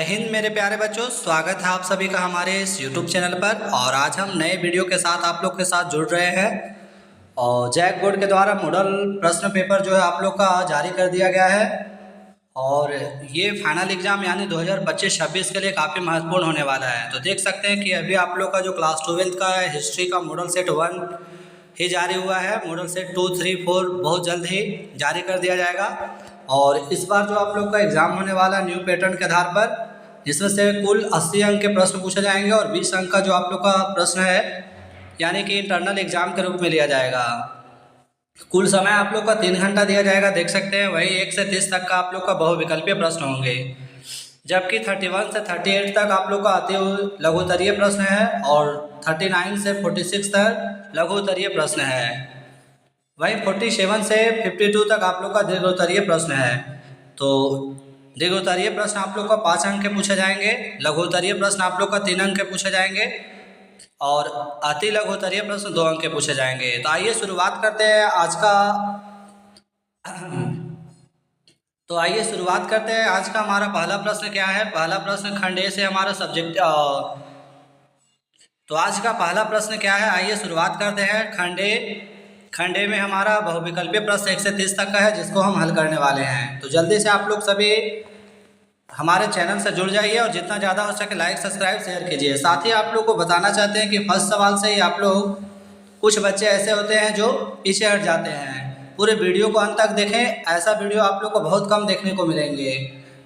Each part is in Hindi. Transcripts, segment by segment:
हिंद मेरे प्यारे बच्चों, स्वागत है आप सभी का हमारे इस YouTube चैनल पर। और आज हम नए वीडियो के साथ आप लोग के साथ जुड़ रहे हैं। और जैक बोर्ड के द्वारा मॉडल प्रश्न पेपर जो है आप लोग का जारी कर दिया गया है। और ये फाइनल एग्ज़ाम यानी 2025-26 के लिए काफ़ी महत्वपूर्ण होने वाला है। तो देख सकते हैं कि अभी आप लोग का जो क्लास 12 का है हिस्ट्री का मॉडल सेट 1 ही जारी हुआ है। मॉडल सेट 2, 3, 4 बहुत जल्द ही जारी कर दिया जाएगा। और इस बार जो आप लोग का एग्ज़ाम होने वाला है न्यू पैटर्न के आधार पर, जिसमें से कुल 80 अंक के प्रश्न पूछे जाएंगे और 20 अंक का जो आप लोग का प्रश्न है यानी कि इंटरनल एग्ज़ाम के रूप में लिया जाएगा। कुल समय आप लोग का 3 घंटा दिया जाएगा, देख सकते हैं। वही 1 से 30 तक का आप लोग का बहुविकल्पीय प्रश्न होंगे, जबकि 31 से 38 तक आप लोग का अति लघुत्तरीय प्रश्न है और 39 से 46 तक लघुत्तरीय प्रश्न है। वहीं 47 से 52 तक आप लोग का दीर्घोत्तरीय प्रश्न है। तो दीर्घोत्तरीय प्रश्न आप लोग का 5 अंक के पूछे जाएंगे, लघुत्तरीय प्रश्न आप लोग का 3 अंक के पूछे जाएंगे और अति लघुत्तरीय प्रश्न 2 अंक के पूछे जाएंगे। तो आइए शुरुआत करते हैं आज का आज का हमारा पहला प्रश्न क्या है। पहला प्रश्न खंड ए से हमारा सब्जेक्ट तो आज का पहला प्रश्न क्या है, आइए शुरुआत करते हैं। खंड ए में हमारा बहुविकल्पीय प्रश्न 1 से 30 तक का है, जिसको हम हल करने वाले हैं। तो जल्दी से आप लोग सभी हमारे चैनल से जुड़ जाइए और जितना ज़्यादा हो सके लाइक, सब्सक्राइब, शेयर कीजिए। साथ ही आप लोग को बताना चाहते हैं कि फर्स्ट सवाल से ही आप लोग, कुछ बच्चे ऐसे होते हैं जो पीछे हट जाते हैं। पूरे वीडियो को अंत तक देखें, ऐसा वीडियो आप लोग को बहुत कम देखने को मिलेंगे।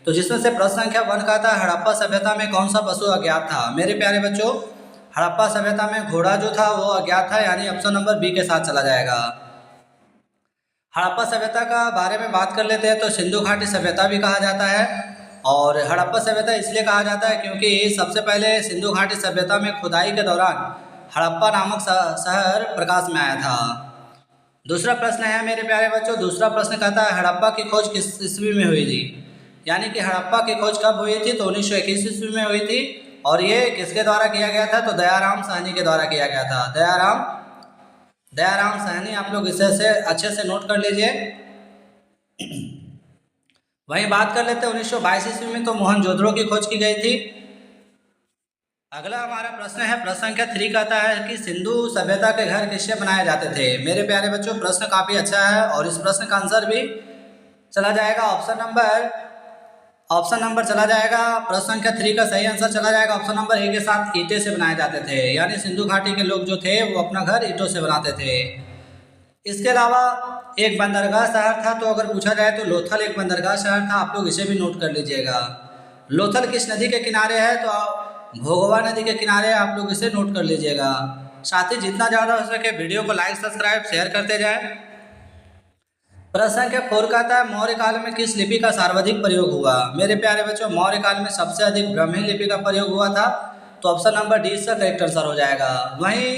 तो जिसमें से प्रश्न संख्या 1 का था, हड़प्पा सभ्यता में कौन सा पशु अज्ञात था। मेरे प्यारे बच्चों, हड़प्पा सभ्यता में घोड़ा जो था वो अज्ञात था, यानी ऑप्शन नंबर बी के साथ चला जाएगा। हड़प्पा सभ्यता का बारे में बात कर लेते हैं तो सिंधु घाटी सभ्यता भी कहा जाता है। और हड़प्पा सभ्यता इसलिए कहा जाता है क्योंकि सबसे पहले सिंधु घाटी सभ्यता में खुदाई के दौरान हड़प्पा नामक शहर प्रकाश में आया था। दूसरा प्रश्न है मेरे प्यारे बच्चों, दूसरा प्रश्न कहता है हड़प्पा की खोज किस ईस्वी में हुई थी। यानी कि हड़प्पा की खोज कब हुई थी, तो 1921 ईस्वी में हुई थी। और ये किसके द्वारा किया गया था, तो दयाराम साहनी के द्वारा किया गया था। दयाराम साहनी, आप लोग इसे अच्छे से नोट कर लीजिए। वहीं बात कर लेते हैं 1922 ईस्वी में, तो मोहनजोदड़ो की खोज की गई थी। अगला हमारा प्रश्न है, प्रश्न संख्या 3 कहता है कि सिंधु सभ्यता के घर किससे बनाए जाते थे। मेरे प्यारे बच्चों, प्रश्न काफ़ी अच्छा है और इस प्रश्न का आंसर भी चला जाएगा ऑप्शन नंबर चला जाएगा। प्रश्न संख्या 3 का सही आंसर चला जाएगा ऑप्शन नंबर ए के साथ। ईंटे से बनाए जाते थे, यानी सिंधु घाटी के लोग जो थे वो अपना घर ईंटों से बनाते थे। इसके अलावा एक बंदरगाह शहर था, तो अगर पूछा जाए तो लोथल एक बंदरगाह शहर था। आप लोग इसे भी नोट कर लीजिएगा। लोथल किस नदी के किनारे है, तो भोगवा नदी के किनारे, आप लोग इसे नोट कर लीजिएगा। साथ ही जितना ज़्यादा हो सके वीडियो को लाइक, सब्सक्राइब, शेयर करते जाएं। प्रश्न संख्या 4 कहता है मौर्य काल में किस लिपि का सर्वाधिक प्रयोग हुआ। मेरे प्यारे बच्चों, मौर्य काल में सबसे अधिक ब्राह्मी लिपि का प्रयोग हुआ था, तो ऑप्शन नंबर डी इसका करेक्ट आंसर हो जाएगा। वहीं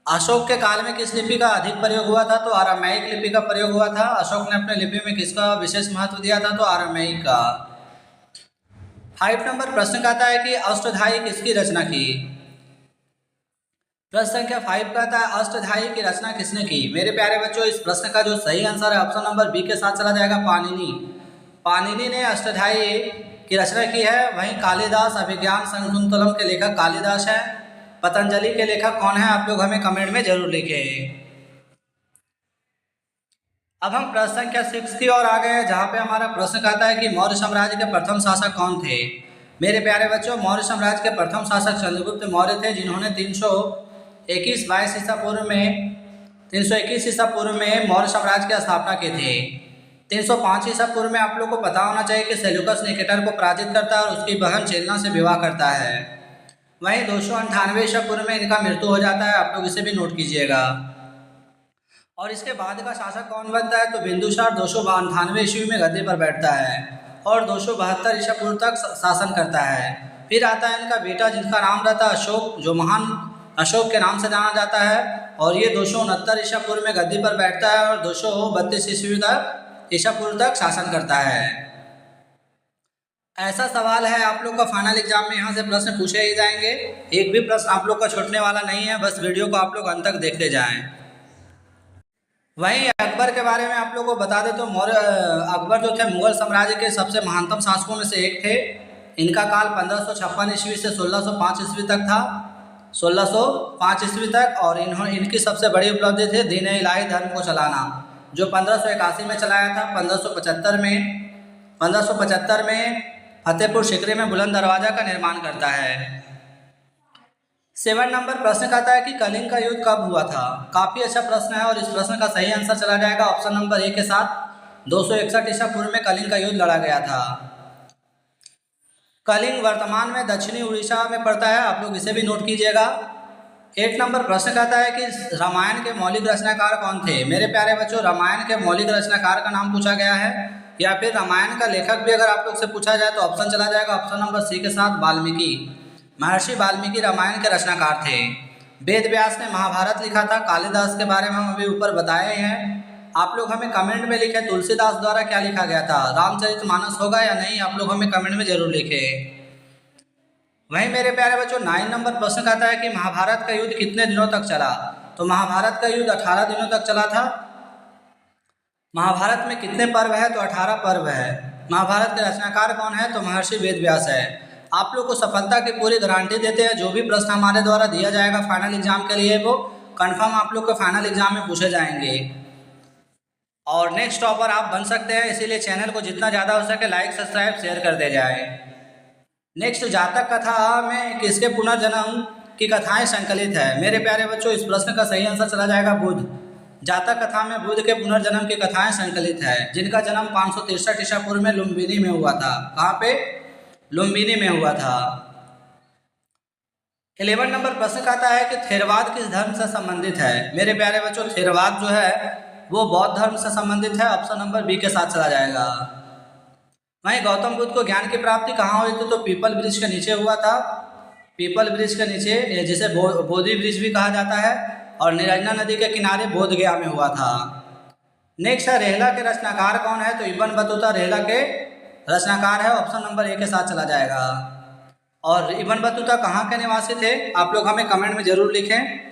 अशोक के काल में किस लिपि का अधिक प्रयोग हुआ था, तो आरामैइक लिपि का प्रयोग हुआ था। अशोक ने अपने लिपि में किसका विशेष महत्व दिया था, तो आरामैइक का। 5 नंबर प्रश्न कहता है कि अष्टधाई किसकी रचना की। प्रश्न संख्या 5 कहता है अष्टधाई की रचना किसने की। मेरे प्यारे बच्चों, इस प्रश्न का जो सही आंसर है ऑप्शन नंबर बी के साथ चला जाएगा, पाणिनि ने अष्टधाई की रचना की है। वहीं कालिदास, अभिज्ञान शाकुंतलम के लेखक कालिदास है। पतंजलि के लेखक कौन है, आप लोग हमें कमेंट में जरूर लिखें। अब हम प्रश्न संख्या 6 की ओर आ गए हैं, जहाँ पे हमारा प्रश्न कहता है कि मौर्य साम्राज्य के प्रथम शासक कौन थे। मेरे प्यारे बच्चों, मौर्य साम्राज्य के प्रथम शासक चंद्रगुप्त मौर्य थे, जिन्होंने 321 ईसा पूर्व में मौर्य साम्राज्य की स्थापना की थी। 305 ईसा पूर्व में आप लोग को पता होना चाहिए कि सेल्यूकस निकेटर को पराजित करता है और उसकी बहन चेलना से विवाह करता है। वहीं 298 ईसा पूर्व में इनका मृत्यु हो जाता है, आप लोग इसे भी नोट कीजिएगा। और इसके बाद का शासक कौन बनता है, तो बिंदुसार 298 ईस्वी में गद्दी पर बैठता है और 272 ईसा पूर्व तक शासन करता है। फिर आता है इनका बेटा, जिनका नाम रहता है अशोक, जो महान अशोक के नाम से जाना जाता है। और ये 269 ईसा पूर्व में गद्दी पर बैठता है और 232 ईसा पूर्व तक शासन करता है। ऐसा सवाल है आप लोग का फाइनल एग्जाम में, यहाँ से प्रश्न पूछे ही जाएंगे। एक भी प्रश्न आप लोग का छूटने वाला नहीं है, बस वीडियो को आप लोग अंत तक देखते जाएं। वहीं अकबर के बारे में आप लोग को बता दें तो अकबर जो थे मुगल साम्राज्य के सबसे महानतम शासकों में से एक थे। इनका काल 1556 ईस्वी से 1605 ईस्वी तक था, 1605 ईस्वी तक। और इनकी सबसे बड़ी उपलब्धि थी दीन इलाही धर्म को चलाना, जो 1581 में चलाया था। 1575 में फतेहपुर सीकरी में बुलंद दरवाजा का निर्माण करता है। 7 नंबर प्रश्न कहता है कि कलिंग का युद्ध कब हुआ था। काफ़ी अच्छा प्रश्न है और इस प्रश्न का सही आंसर चला जाएगा ऑप्शन नंबर ए के साथ। 261 ईसा पूर्व में कलिंग का युद्ध लड़ा गया था। कलिंग वर्तमान में दक्षिणी उड़ीसा में पड़ता है, आप लोग इसे भी नोट कीजिएगा। 8 नंबर प्रश्न कहता है कि रामायण के मौलिक रचनाकार कौन थे। मेरे प्यारे बच्चों, रामायण के मौलिक रचनाकार का नाम पूछा गया है, या फिर रामायण का लेखक भी अगर आप लोग से पूछा जाए तो ऑप्शन चला जाएगा ऑप्शन नंबर सी के साथ, वाल्मीकि। महर्षि वाल्मीकि रामायण के रचनाकार थे। वेद व्यास ने महाभारत लिखा था। कालिदास के बारे में हम अभी ऊपर बताए हैं। आप लोग हमें कमेंट में लिखें तुलसीदास द्वारा क्या लिखा गया था। रामचरितमानस होगा या नहीं, आप लोग हमें कमेंट में जरूर लिखें। वहीं मेरे प्यारे बच्चों 9 नंबर प्रश्न कहता है कि महाभारत का युद्ध कितने दिनों तक चला। तो महाभारत का युद्ध 18 दिनों तक चला था। महाभारत में कितने पर्व है, तो 18 पर्व है। महाभारत के रचनाकार कौन है, तो महर्षि वेद व्यास है। आप लोग को सफलता की पूरी गारंटी देते हैं। जो भी प्रश्न हमारे द्वारा दिया जाएगा फाइनल एग्जाम के लिए, वो कंफर्म आप लोग को फाइनल एग्जाम में पूछे जाएंगे और नेक्स्ट टॉपर आप बन सकते हैं। इसीलिए चैनल को जितना ज़्यादा हो सके लाइक सब्सक्राइब शेयर कर दे जाए। नेक्स्ट, जातक कथा में किसके पुनर्जन्म की कथाएं संकलित है। मेरे प्यारे बच्चों, इस प्रश्न का सही आंसर चला जाएगा बुध। जातक कथा में बुध के पुनर्जन्म की कथाएं संकलित है, जिनका जन्म 563 ईसा पूर्व में लुम्बिनी में हुआ था। कहाँ पे, लुम्बिनी में हुआ था। 11 नंबर प्रश्न कहता है कि थेरवाद किस धर्म से संबंधित है। मेरे प्यारे बच्चों, थेरवाद जो है वो बौद्ध धर्म से संबंधित है। ऑप्शन नंबर बी के साथ चला जाएगा। वहीं गौतम बुद्ध को ज्ञान की प्राप्ति कहाँ हुई थी, तो पीपल वृक्ष के नीचे हुआ था। पीपल वृक्ष के नीचे, जिसे बोधि वृक्ष भी कहा जाता है, और निरंजना नदी के किनारे बोधगया में हुआ था। नेक्स्ट है रेहला के रचनाकार कौन है, तो इब्न बतूता रेहला के रचनाकार है। ऑप्शन नंबर ए के साथ चला जाएगा। और इब्न बतूता कहाँ के निवासी थे, आप लोग हमें कमेंट में जरूर लिखें।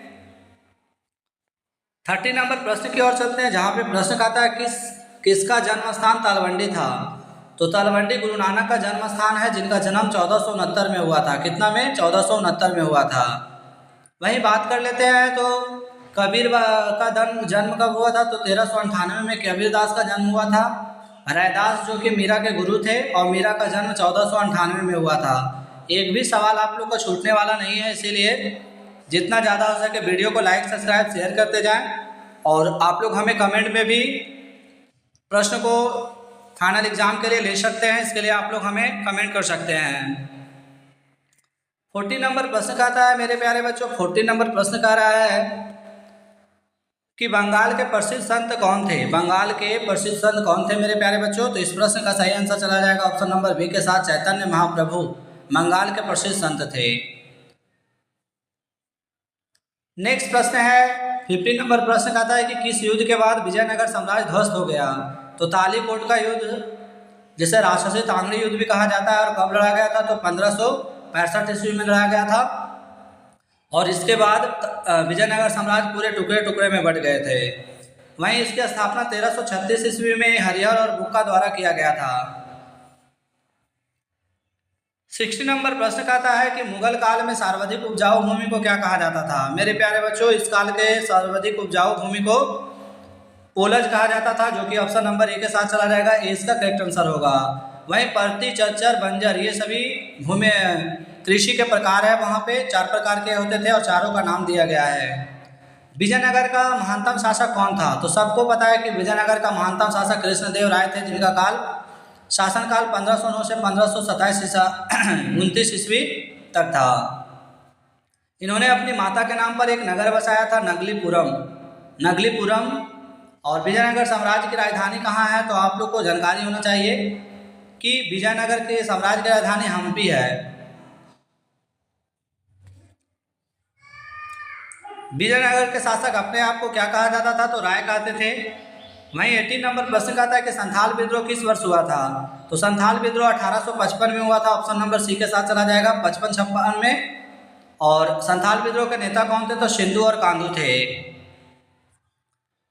30 नंबर प्रश्न की ओर चलते हैं, जहाँ पे प्रश्न कहता है किसका जन्म स्थान तलवंडी था। तो तलवंडी गुरु नानक का जन्म स्थान है, जिनका जन्म 1469 में हुआ था। कितना में, 1469 में हुआ था। वहीं बात कर लेते हैं तो कबीर का जन्म कब हुआ था, तो 1398 में कबीरदास का जन्म हुआ था। रैदास जो कि मीरा के गुरु थे, और मीरा का जन्म 1498 में हुआ था। एक भी सवाल आप लोग को छूटने वाला नहीं है, इसीलिए जितना ज़्यादा हो सके वीडियो को लाइक सब्सक्राइब शेयर करते जाएं। और आप लोग हमें कमेंट में भी प्रश्न को फाइनल एग्जाम के लिए ले सकते हैं, इसके लिए आप लोग हमें कमेंट कर सकते हैं। 40 नंबर प्रश्न कहता है मेरे प्यारे बच्चों, 40 नंबर प्रश्न कह रहा है कि बंगाल के प्रसिद्ध संत कौन थे। बंगाल के प्रसिद्ध संत कौन थे मेरे प्यारे बच्चों, तो इस प्रश्न का सही आंसर चला जाएगा ऑप्शन नंबर बी के साथ, चैतन्य महाप्रभु बंगाल के प्रसिद्ध संत थे। नेक्स्ट प्रश्न है 50 नंबर प्रश्न कहता है कि किस युद्ध के बाद विजयनगर साम्राज्य ध्वस्त हो गया। तो तालीकोट का युद्ध, जिसे राक्षसी तांगड़ी युद्ध भी कहा जाता है, और कब लड़ा गया था, तो 1565 ईस्वी में लड़ा गया था। और इसके बाद विजयनगर साम्राज्य पूरे टुकड़े टुकड़े में बट गए थे। वहीं इसकी स्थापना 1336 ईस्वी में हरिहर और बुक्का द्वारा किया गया था। 60 नंबर प्रश्न कहता है कि मुगल काल में सर्वाधिक उपजाऊ भूमि को क्या कहा जाता था। मेरे प्यारे बच्चों, इस काल के सर्वाधिक उपजाऊ भूमि को पोलज कहा जाता था, जो कि ऑप्शन नंबर ए के साथ चला जाएगा। ए इसका करेक्ट आंसर होगा। वहीं परती, चच्चर, बंजर, ये सभी भूमि कृषि के प्रकार है। वहाँ पे 4 प्रकार के होते थे और चारों का नाम दिया गया है। विजयनगर का महानतम शासक कौन था, तो सबको पता है कि विजयनगर का महानतम शासक कृष्णदेव राय थे, जिनका काल शासनकाल 1509 से 1527 ईस्वी तक था। इन्होंने अपनी माता के नाम पर एक नगर बसाया था, नगलीपुरम। और विजयनगर साम्राज्य की राजधानी कहाँ है, तो आप लोग को जानकारी होना चाहिए कि विजयनगर के साम्राज्य की राजधानी हम्पी है। विजयनगर के शासक अपने आप को क्या कहा जाता था, तो राय कहते थे। वहीं 18 नंबर प्रश्न कहता है कि संथाल विद्रोह किस वर्ष हुआ था। तो संथाल विद्रोह 1855 में हुआ था। ऑप्शन नंबर सी के साथ चला जाएगा, 55-56 में। और संथाल विद्रोह के नेता कौन थे, तो सिंधु और कांधू थे।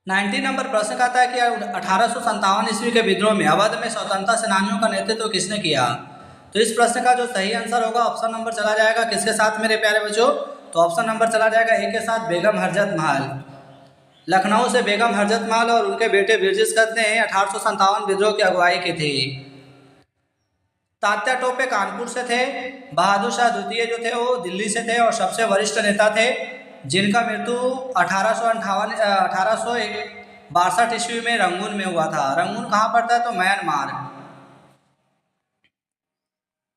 19 नंबर प्रश्न कहता है कि 1857 ईस्वी के विद्रोह में अवध में स्वतंत्रता सेनानियों का नेतृत्व किसने किया। तो इस प्रश्न का जो सही आंसर होगा ऑप्शन नंबर चला जाएगा किसके साथ मेरे प्यारे बच्चों, तो ऑप्शन नंबर चला जाएगा ए के साथ, बेगम हरजत महल। लखनऊ से बेगम हरजत महल और उनके बेटे बिरजिस गज ने 1857 विद्रोह की अगुवाई की थी। तात्या टोपे कानपुर से थे। बहादुर शाह द्वितीय जो थे वो दिल्ली से थे और सबसे वरिष्ठ नेता थे, जिनका मृत्यु 1862 ईस्वी में रंगून में हुआ था। रंगून कहाँ पड़ता है, तो म्यांमार।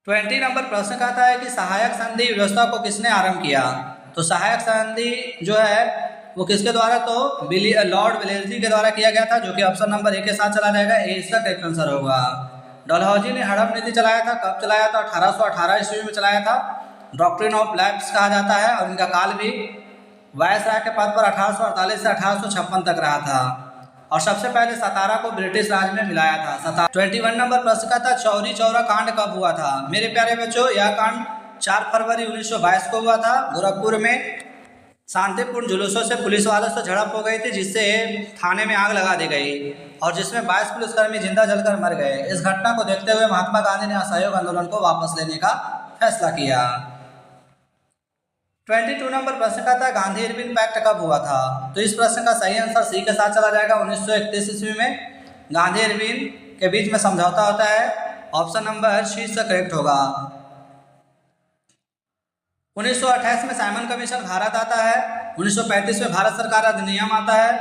20 नंबर प्रश्न कहता है कि सहायक संधि व्यवस्था को किसने आरंभ किया, तो सहायक संधि जो है वो किसके द्वारा, तो लॉर्ड वेलेस्ली के द्वारा किया गया था, जो कि ऑप्शन नंबर ए के साथ चला जाएगा, ए इसका करेक्ट आंसर होगा। डलहौजी ने हड़प नीति चलाया था, कब चलाया था, 1818 ईस्वी में चलाया था। डॉक्ट्रिन ऑफ लैप्स कहा जाता है और इनका काल भी वायसराय के पद पर 1848 से 1856 तक रहा था और सबसे पहले सतारा को ब्रिटिश राज में मिलाया था। 21 नंबर प्रश्न का था चौरी चौरा कांड कब हुआ था। मेरे प्यारे बच्चों, यह कांड 4 फरवरी 1922 को हुआ था। गोरखपुर में शांतिपूर्ण जुलूसों से पुलिस वालों से झड़प हो गई थी, जिससे थाने में आग लगा दी गई और जिसमें 22 पुलिसकर्मी जिंदा जलकर मर गए। इस घटना को देखते हुए महात्मा गांधी ने असहयोग आंदोलन को वापस लेने का फैसला किया। 22 नंबर प्रश्न का था गांधी इरविन पैक्ट कब हुआ था, तो इस प्रश्न का सही आंसर सी के साथ चला जाएगा। 1931 ईस्वी में गांधी इरविन के बीच में समझौता होता है, ऑप्शन नंबर सी से करेक्ट होगा। 1928 में साइमन कमीशन भारत आता है। 1935 में भारत सरकार अधिनियम आता है।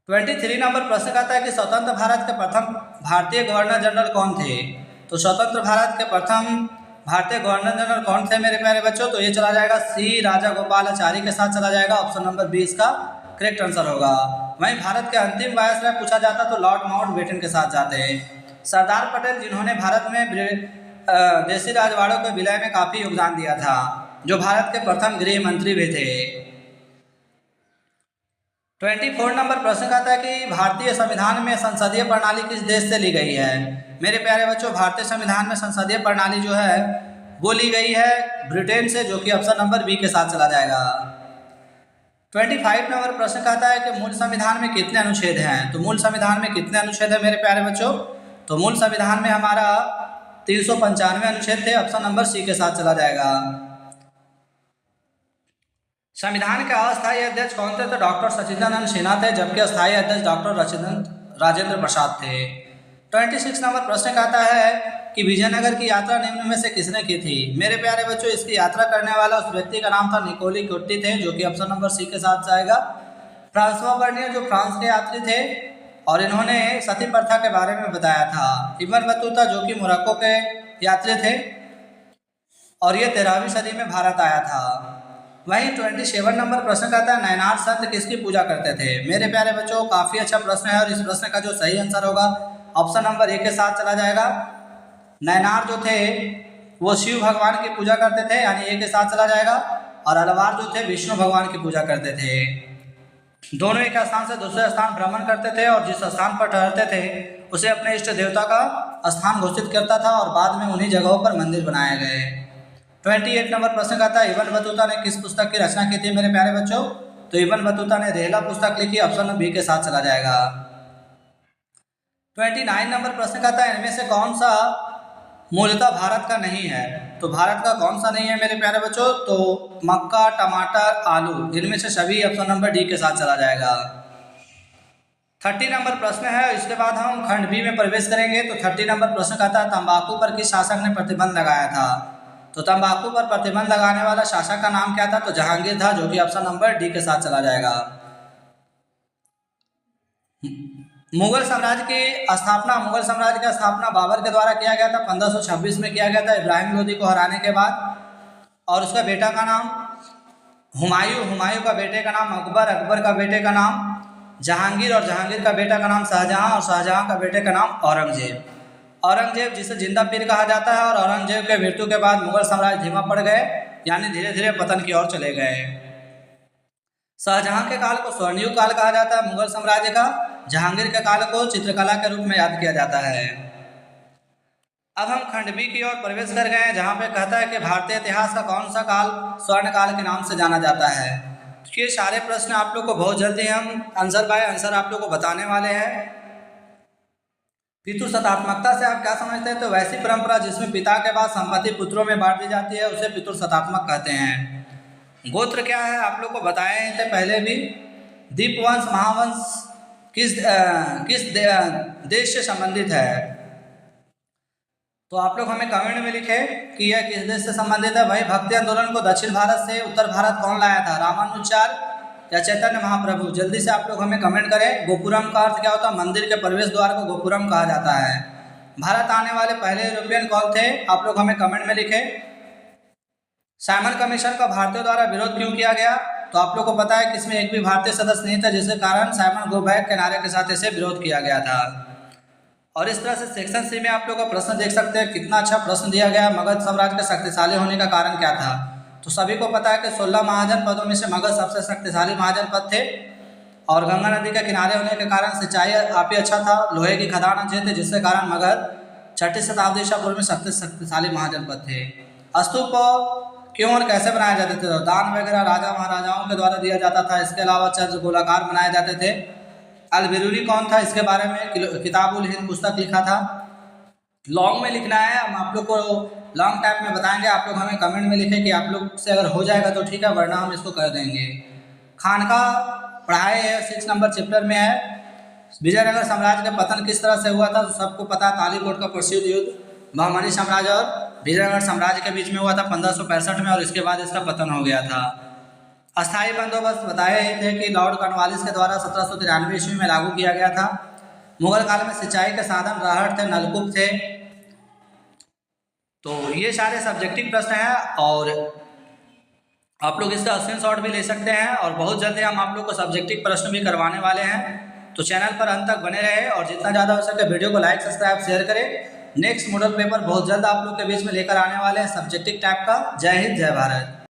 23 नंबर प्रश्न का है कि स्वतंत्र भारत के प्रथम भारतीय गवर्नर जनरल कौन थे, तो स्वतंत्र भारत के प्रथम भारतीय गवर्नर जनरल कौन थे मेरे प्यारे बच्चों, तो ये चला जाएगा सी राजा गोपालाचारी के साथ चला जाएगा, ऑप्शन नंबर 20 का करेक्ट आंसर होगा। वहीं भारत के अंतिम वायसराय पूछा जाता तो लॉर्ड माउंटबेटन के साथ जाते हैं। सरदार पटेल जिन्होंने भारत में देशी राजवाड़ों के विलय में काफी योगदान दिया था, जो भारत के प्रथम गृह मंत्री भी थे। 24 नंबर प्रश्न का था कि भारतीय संविधान में संसदीय प्रणाली किस देश से ली गई है। मेरे प्यारे बच्चों, भारतीय संविधान में संसदीय प्रणाली जो है वो ली गई है ब्रिटेन से, जो कि ऑप्शन नंबर बी के साथ चला जाएगा। 25 नंबर प्रश्न कहता है कि मूल संविधान में कितने अनुच्छेद हैं, तो मूल संविधान में कितने अनुच्छेद हैं मेरे प्यारे बच्चों, तो मूल संविधान में हमारा 395 अनुच्छेद थे, ऑप्शन नंबर सी के साथ चला जाएगा। संविधान के अस्थायी अध्यक्ष कौन थे, तो डॉक्टर सचिदानंद सिन्हा थे, जबकि अस्थायी अध्यक्ष डॉक्टर राजेंद्र प्रसाद थे। 26 नंबर प्रश्न कहता है कि विजयनगर की यात्रा निम्न में से किसने की थी। मेरे प्यारे बच्चों, इसकी यात्रा करने वाला उस व्यक्ति का नाम था निकोली कुट्टी थे, जो कि ऑप्शन नंबर सी के साथ जाएगा। फ्रांसवा बर्नियर जो फ्रांस के यात्री थे और इन्होंने सती प्रथा के बारे में बताया था। इब्न बतूता जो कि मोरक्को के यात्री थे और ये 13वीं सदी में भारत आया था। वहीं 27 नंबर प्रश्न कहता है नैनार संत किसकी पूजा करते थे। मेरे प्यारे बच्चों, काफ़ी अच्छा प्रश्न है और इस प्रश्न का जो सही आंसर होगा ऑप्शन नंबर ए के साथ चला जाएगा। नैनार जो थे वो शिव भगवान की पूजा करते थे, यानी ए के साथ चला जाएगा, और अलवार जो थे विष्णु भगवान की पूजा करते थे। दोनों एक स्थान से दूसरे स्थान भ्रमण करते थे और जिस स्थान पर ठहरते थे उसे अपने इष्ट देवता का स्थान घोषित करता था और बाद में उन्हीं जगहों पर मंदिर बनाए गए। 28 नंबर प्रश्न का था इब्न बतूता ने किस पुस्तक की रचना की थी मेरे प्यारे बच्चों, तो इब्न बतूता ने रेहला पुस्तक लिखी, ऑप्शन बी के साथ चला जाएगा। 29 नंबर प्रश्न का था इनमें से कौन सा मूलतः भारत का नहीं है, तो भारत का कौन सा नहीं है मेरे प्यारे बच्चों, तो मक्का, टमाटर, आलू, इनमें से सभी ऑप्शन नंबर डी के साथ चला जाएगा। 30 नंबर प्रश्न है, इसके बाद हम खंड बी में प्रवेश करेंगे। तो 30 नंबर प्रश्न का था तंबाकू पर किस शासक ने प्रतिबंध लगाया था, तो तंबाकू पर प्रतिबंध लगाने वाला शासक का नाम क्या था, तो जहांगीर था, जो कि ऑप्शन नंबर डी के साथ चला जाएगा। मुगल साम्राज्य की स्थापना बाबर के द्वारा किया गया था, 1526 में किया गया था इब्राहिम लोदी को हराने के बाद, और उसका बेटा का नाम हुमायूं का बेटे का नाम अकबर का बेटे का नाम जहांगीर, और जहांगीर का बेटा का नाम शाहजहां, और शाहजहां का बेटे का नाम औरंगजेब जिसे जिंदा पीर कहा जाता है। और औरंगजेब के मृत्यु के बाद मुगल साम्राज्य धीमा पड़ गए, यानी धीरे धीरे पतन की ओर चले गए। शाहजहां के काल को स्वर्णयुग काल कहा जाता है मुगल साम्राज्य का, जहांगीर के काल को चित्रकला के रूप में याद किया जाता है। अब हम खंड बी की ओर प्रवेश कर गए हैं, जहाँ पे कहता है कि भारतीय इतिहास का कौन सा काल स्वर्ण काल के नाम से जाना जाता है। तो ये सारे प्रश्न आप लोग को बहुत जल्दी हम आंसर बाय आंसर आप लोग को बताने वाले हैं। पितृसत्तात्मकता से आप क्या समझते हैं? तो वैसी परंपरा जिसमें पिता के बाद संपत्ति पुत्रों में बांट दी जाती है उसे पितृसत्तात्मक कहते हैं। गोत्र क्या है आप लोग को बताए थे पहले भी। दीपवंश महावंश किस देश से संबंधित है? तो आप लोग हमें कमेंट में लिखे कि यह किस देश से संबंधित है। भाई भक्ति आंदोलन को दक्षिण भारत से उत्तर भारत कौन लाया था? रामानुजाचार्य या चैतन्य महाप्रभु? जल्दी से आप लोग हमें कमेंट करें। गोपुरम का अर्थ क्या होता है? मंदिर के प्रवेश द्वार को गोपुरम कहा जाता है। भारत आने वाले पहले यूरोपियन कौन थे? आप लोग हमें कमेंट में लिखें। साइमन कमीशन का भारतीयों द्वारा विरोध क्यों किया गया? तो आप लोग को पता है कि इसमें एक भी भारतीय सदस्य नहीं था, जिसके कारण साइमन गो बैक के नारे के साथ इसे विरोध किया गया था। और इस तरह से सेक्शन सी में आप लोग का प्रश्न देख सकते हैं, कितना अच्छा प्रश्न दिया गया। मगध साम्राज्य के शक्तिशाली होने का कारण क्या था? तो सभी को पता है कि 16 महाजन पदों में से मगध सबसे शक्तिशाली महाजन पद थे और गंगा नदी के किनारे होने के कारण सिंचाई काफ़ी अच्छा था। लोहे की खदान अच्छे थे, जिसके कारण मगध 6वीं शताब्दी ईसा पूर्व में शक्तिशाली महाजन पद थे। स्तूप क्यों और कैसे बनाए जाते थे? तो दान वगैरह राजा महाराजाओं के द्वारा दिया जाता था। इसके अलावा चर्च गोलाकार बनाए जाते थे। अल-बिरूनी कौन था? इसके बारे में किताबुल हिंद पुस्तक लिखा था। लॉन्ग में लिखना है, हम आप लोग को लॉन्ग टाइप में बताएंगे। आप लोग हमें कमेंट में लिखें कि आप लोग से अगर हो जाएगा तो ठीक है, वरना हम इसको कर देंगे। खानका पढ़ाई है 6 नंबर चैप्टर में है। विजयनगर साम्राज्य का पतन किस तरह से हुआ था? तो सबको पता है, तालीकोट का प्रसिद्ध युद्ध बहमनी साम्राज्य और विजयनगर साम्राज्य के बीच में हुआ था 1565 में, और इसके बाद इसका पतन हो गया था। अस्थायी बंदोबस्त बताए थे कि लॉर्ड कॉर्नवालिस के द्वारा 1793 ईस्वी में लागू किया गया था। मुगल काल में सिंचाई के साधन रहट थे, नलकूप थे। तो ये सारे सब्जेक्टिव प्रश्न हैं और आप लोग इसका स्क्रीनशॉट भी ले सकते हैं। और बहुत जल्दी हम आप लोग को सब्जेक्टिव प्रश्न भी करवाने वाले हैं। तो चैनल पर अंत तक बने रहे और जितना ज़्यादा हो सके वीडियो को लाइक सब्सक्राइब शेयर करें। नेक्स्ट मॉडल पेपर बहुत जल्द आप लोग के बीच में लेकर आने वाले हैं सब्जेक्टिव टाइप का। जय हिंद, जय भारत।